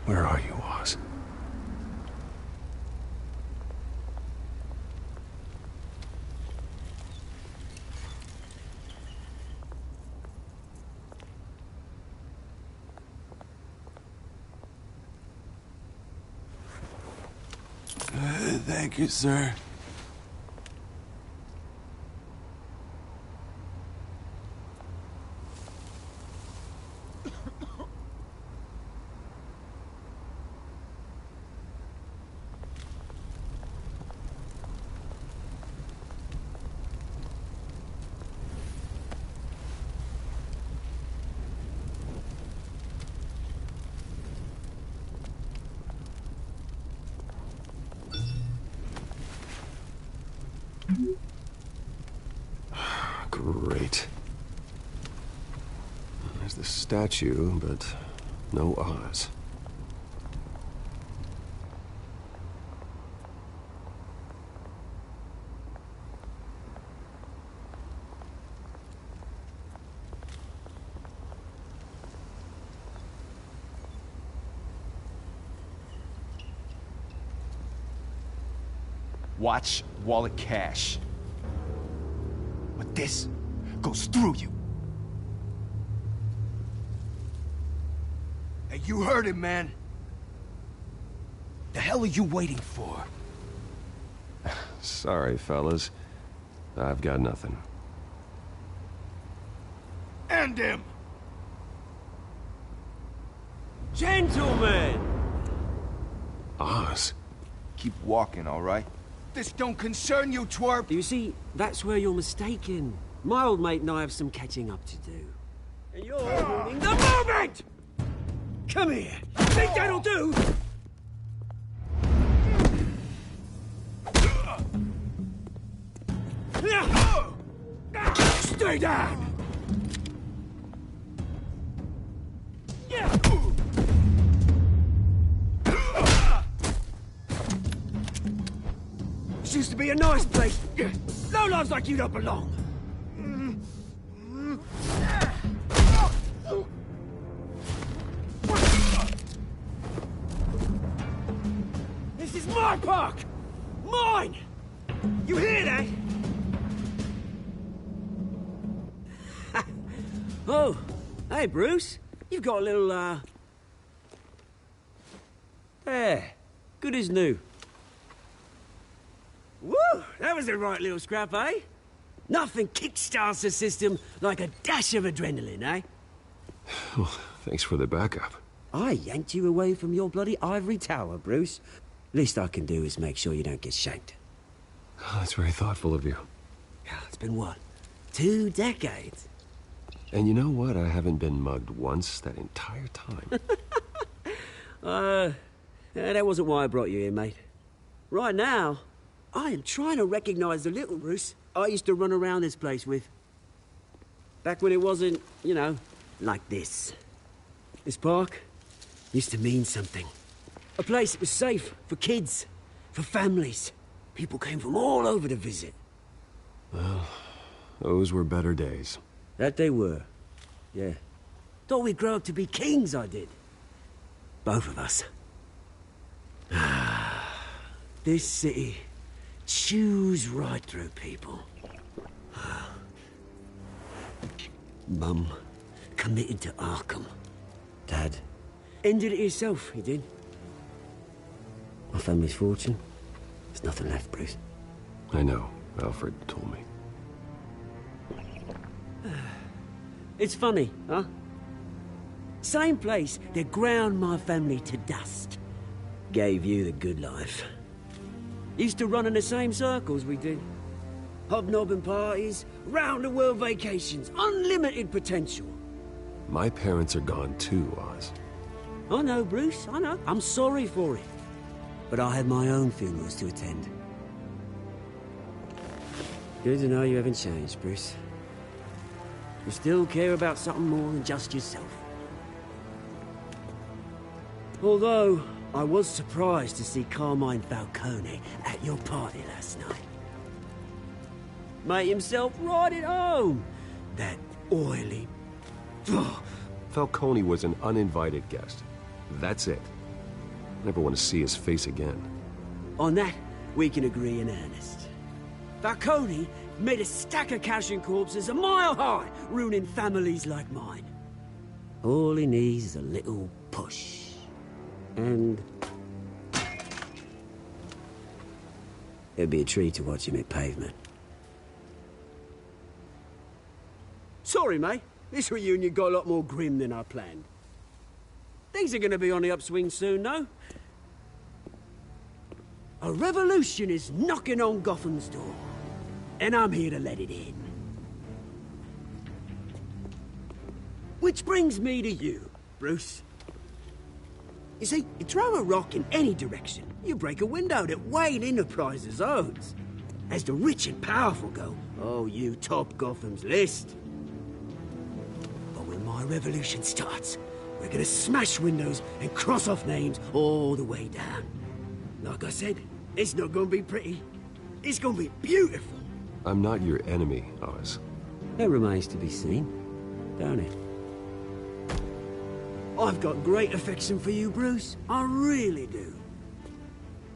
Where are you, Oz? Thank you, sir. Great. There's the statue, but no Oz. Watch wallet cash. But this goes through you. Hey, you heard it, man. The hell are you waiting for? Sorry, fellas. I've got nothing. End him! Gentlemen! Oz? Keep walking, all right? This don't concern you, twerp! You see, that's where you're mistaken. My old mate and I have some catching up to do. And you're ruining the moment! Come here! Think that'll do? Stay down! This used to be a nice place. Lowlifes like you don't belong. This is my park! Mine! You hear that? Oh, hey, Bruce. You've got a little, There. Good as new. Woo! That was a right little scrap, eh? Nothing kickstarts the system like a dash of adrenaline, eh? Well, thanks for the backup. I yanked you away from your bloody ivory tower, Bruce. Least I can do is make sure you don't get shanked. Oh, that's very thoughtful of you. It's been what? 2 decades? And you know what? I haven't been mugged once that entire time. That wasn't why I brought you here, mate. Right now, I am trying to recognize the little Bruce I used to run around this place with. Back when it wasn't, you know, like this. This park used to mean something. A place that was safe for kids, for families. People came from all over to visit. Well, those were better days. That they were, yeah. Thought we'd grow up to be kings, I did. Both of us. This city chews right through people. Mum committed to Arkham. Dad ended it himself, he did. My family's fortune, there's nothing left, Bruce. I know. Alfred told me. It's funny, huh? Same place that ground my family to dust. Gave you the good life. Used to run in the same circles we did. Hobnobbing parties, round-the-world vacations, unlimited potential. My parents are gone too, Oz. I know, Bruce, I know. I'm sorry for it. But I had my own funerals to attend. Good to know you haven't changed, Bruce. You still care about something more than just yourself. Although, I was surprised to see Carmine Falcone at your party last night. Made himself right at home. That oily... Falcone was an uninvited guest. That's it. I never want to see his face again. On that, we can agree in earnest. Falcone made a stack of cash and corpses a mile high, ruining families like mine. All he needs is a little push. And... it'd be a treat to watch him hit pavement. Sorry, mate. This reunion got a lot more grim than I planned. Things are gonna be on the upswing soon, though. A revolution is knocking on Gotham's door. And I'm here to let it in. Which brings me to you, Bruce. You see, you throw a rock in any direction, you break a window that Wayne Enterprises owns. As the rich and powerful go, oh, you top Gotham's list. But when my revolution starts, we're gonna smash windows and cross off names all the way down. Like I said, it's not gonna be pretty. It's gonna be beautiful. I'm not your enemy, Oz. That remains to be seen, don't it? I've got great affection for you, Bruce. I really do.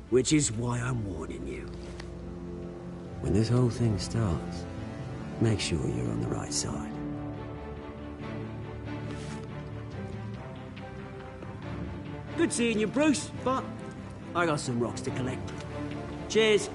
Which is why I'm warning you. When this whole thing starts, make sure you're on the right side. Good seeing you, Bruce, but I got some rocks to collect. Cheers.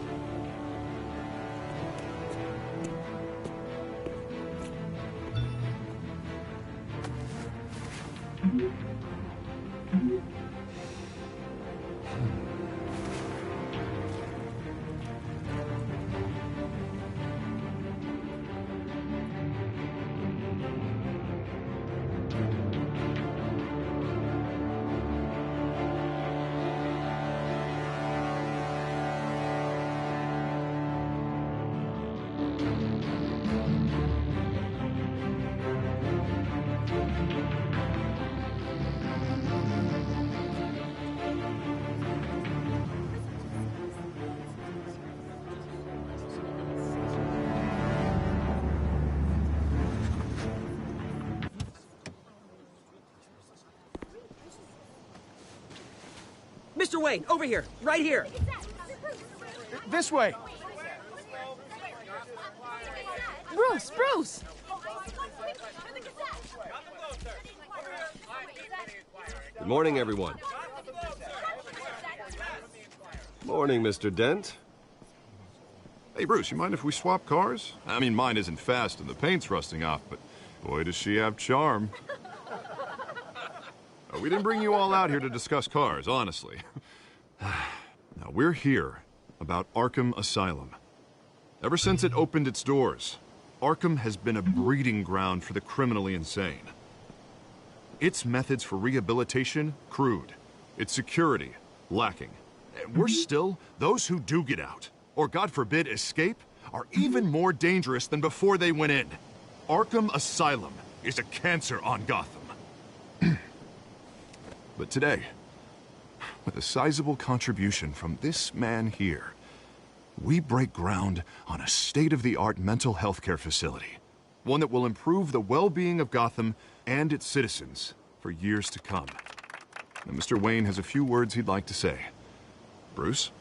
Mr. Wayne, over here, right here. This way. Bruce! Good morning, everyone. Morning, Mr. Dent. Hey, Bruce, you mind if we swap cars? I mean, mine isn't fast and the paint's rusting off, but boy, does she have charm. We didn't bring you all out here to discuss cars, honestly. Now, we're here about Arkham Asylum. Ever since it opened its doors, Arkham has been a breeding ground for the criminally insane. Its methods for rehabilitation, crude. Its security, lacking. And worse still, those who do get out, or God forbid, escape, are even more dangerous than before they went in. Arkham Asylum is a cancer on Gotham. But today, with a sizable contribution from this man here, we break ground on a state-of-the-art mental health care facility. One that will improve the well-being of Gotham and its citizens for years to come. Now, Mr. Wayne has a few words he'd like to say. Bruce?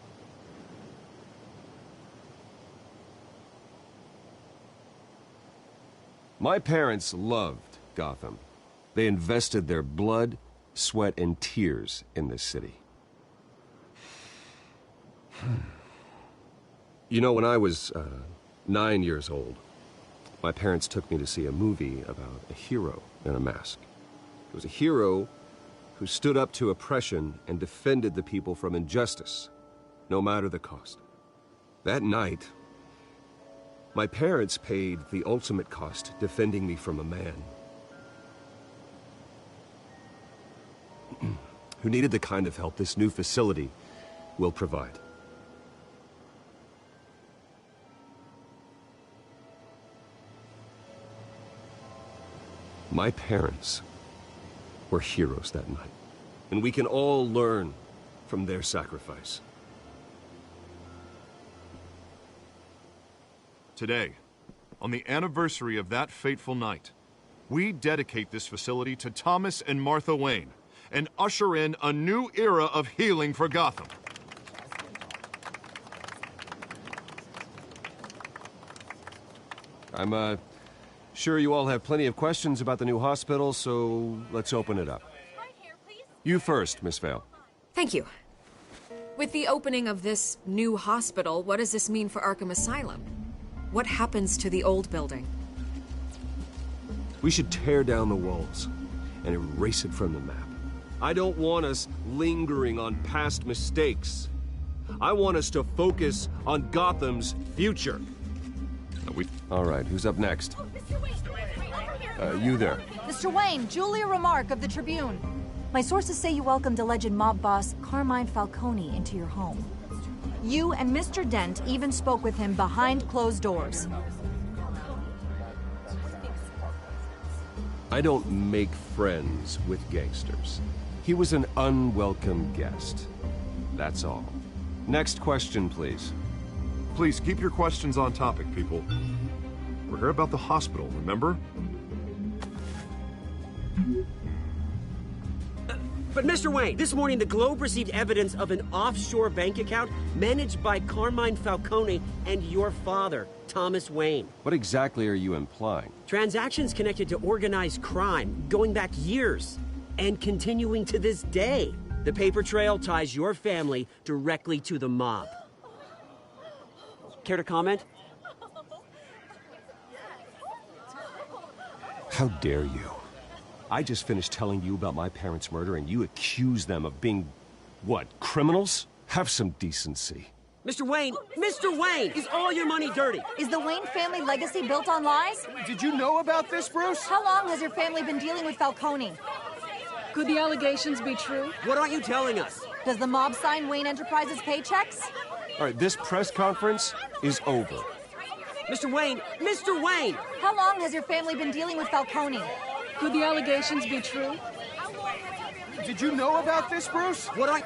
My parents loved Gotham. They invested their blood, sweat, and tears in this city. You know, when I was 9 years old, my parents took me to see a movie about a hero in a mask. It was a hero who stood up to oppression and defended the people from injustice, no matter the cost. That night, my parents paid the ultimate cost defending me from a man who needed the kind of help this new facility will provide. My parents were heroes that night, and we can all learn from their sacrifice. Today, on the anniversary of that fateful night, we dedicate this facility to Thomas and Martha Wayne and usher in a new era of healing for Gotham. I'm, sure you all have plenty of questions about the new hospital, so let's open it up. You first, Miss Vale. Thank you. With the opening of this new hospital, what does this mean for Arkham Asylum? What happens to the old building? We should tear down the walls and erase it from the map. I don't want us lingering on past mistakes. I want us to focus on Gotham's future. All right, who's up next? You there. Mr. Wayne, Julia Remark of the Tribune. My sources say you welcomed alleged mob boss Carmine Falcone into your home. You and Mr. Dent even spoke with him behind closed doors. I don't make friends with gangsters. He was an unwelcome guest. That's all. Next question, please. Please keep your questions on topic, people. We're here about the hospital, remember? But Mr. Wayne, this morning the Globe received evidence of an offshore bank account managed by Carmine Falcone and your father, Thomas Wayne. What exactly are you implying? Transactions connected to organized crime, going back years, and continuing to this day. The paper trail ties your family directly to the mob. Care to comment? How dare you? I just finished telling you about my parents' murder and you accuse them of being, what, criminals? Have some decency. Mr. Wayne, is all your money dirty? Is the Wayne family legacy built on lies? Did you know about this, Bruce? How long has your family been dealing with Falcone? Could the allegations be true? What aren't you telling us? Does the mob sign Wayne Enterprises paychecks? All right, this press conference is over. Mr. Wayne! How long has your family been dealing with Falcone? Could the allegations be true? Did you know about this, Bruce? What